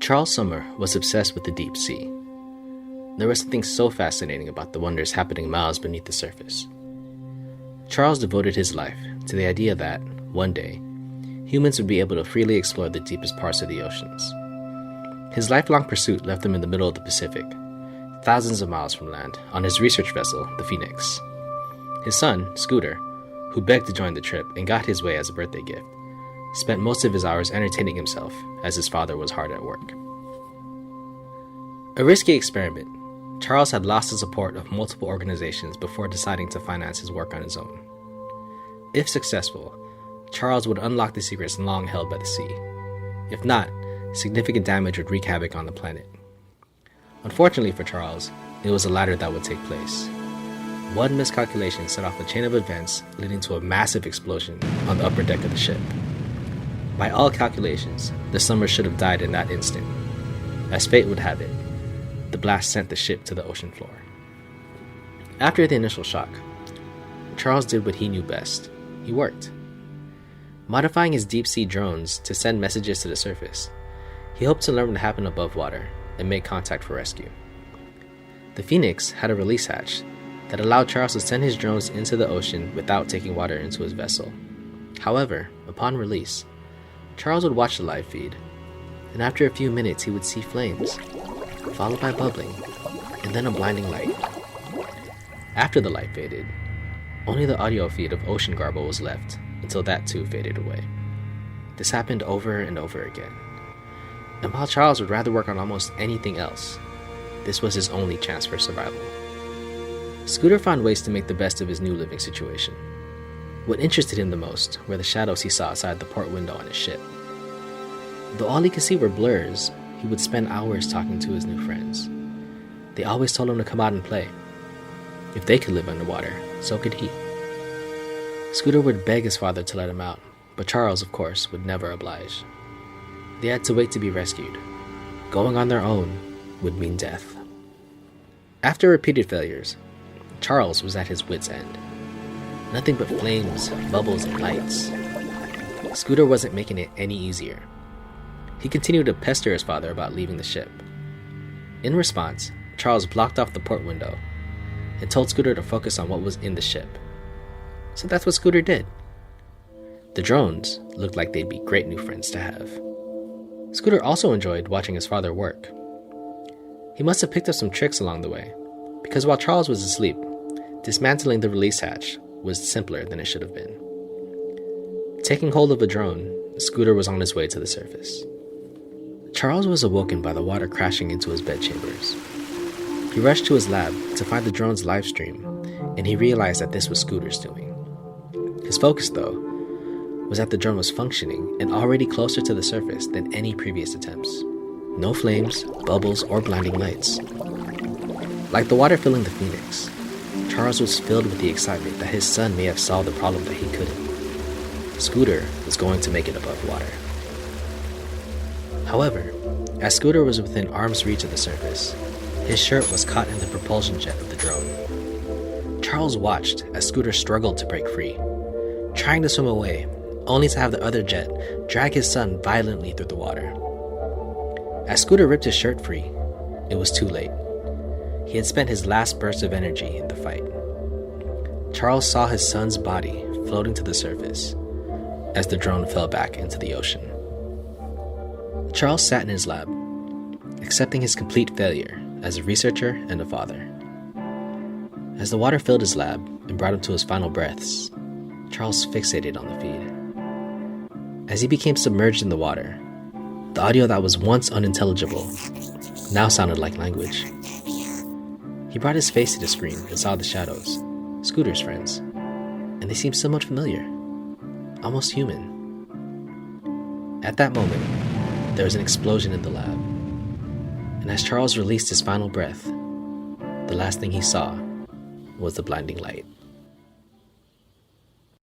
Charles Sommer was obsessed with the deep sea. There was something so fascinating about the wonders happening miles beneath the surface. Charles devoted his life to the idea that, one day, humans would be able to freely explore the deepest parts of the oceans. His lifelong pursuit left him in the middle of the Pacific, thousands of miles from land, on his research vessel, the Phoenix. His son, Scooter, who begged to join the trip and got his way as a birthday gift, spent most of his hours entertaining himself as his father was hard at work. A risky experiment, Charles had lost the support of multiple organizations before deciding to finance his work on his own. If successful, Charles would unlock the secrets long held by the sea. If not, significant damage would wreak havoc on the planet. Unfortunately for Charles, it was the latter that would take place. One miscalculation set off a chain of events leading to a massive explosion on the upper deck of the ship. By all calculations, the Sommers should have died in that instant. As fate would have it, the blast sent the ship to the ocean floor. After the initial shock, Charles did what he knew best. He worked. Modifying his deep-sea drones to send messages to the surface, he hoped to learn what happened above water and make contact for rescue. The Phoenix had a release hatch that allowed Charles to send his drones into the ocean without taking water into his vessel. However, upon release, Charles would watch the live feed, and after a few minutes he would see flames, followed by bubbling, and then a blinding light. After the light faded, only the audio feed of ocean garble was left until that too faded away. This happened over and over again. And while Charles would rather work on almost anything else, this was his only chance for survival. Scooter found ways to make the best of his new living situation. What interested him the most were the shadows he saw outside the port window on his ship. Though all he could see were blurs, he would spend hours talking to his new friends. They always told him to come out and play. If they could live underwater, so could he. Scooter would beg his father to let him out, but Charles, of course, would never oblige. They had to wait to be rescued. Going on their own would mean death. After repeated failures, Charles was at his wit's end. Nothing but flames, bubbles, and lights. Scooter wasn't making it any easier. He continued to pester his father about leaving the ship. In response, Charles blocked off the port window and told Scooter to focus on what was in the ship. So that's what Scooter did. The drones looked like they'd be great new friends to have. Scooter also enjoyed watching his father work. He must have picked up some tricks along the way, because while Charles was asleep, dismantling the release hatch was simpler than it should have been. Taking hold of a drone, Scooter was on his way to the surface. Charles was awoken by the water crashing into his bedchambers. He rushed to his lab to find the drone's live stream, and he realized that this was Scooter's doing. His focus, though, was that the drone was functioning and already closer to the surface than any previous attempts. No flames, bubbles, or blinding lights. Like the water filling the Phoenix, Charles was filled with the excitement that his son may have solved the problem that he couldn't. Scooter was going to make it above water. However, as Scooter was within arm's reach of the surface, his shirt was caught in the propulsion jet of the drone. Charles watched as Scooter struggled to break free, trying to swim away, only to have the other jet drag his son violently through the water. As Scooter ripped his shirt free, it was too late. He had spent his last burst of energy in the fight. Charles saw his son's body floating to the surface as the drone fell back into the ocean. Charles sat in his lab, accepting his complete failure as a researcher and a father. As the water filled his lab and brought him to his final breaths, Charles fixated on the feed. As he became submerged in the water, the audio that was once unintelligible now sounded like language. He brought his face to the screen and saw the shadows, Scooter's friends, and they seemed somewhat familiar, almost human. At that moment, there was an explosion in the lab, and as Charles released his final breath, the last thing he saw was the blinding light.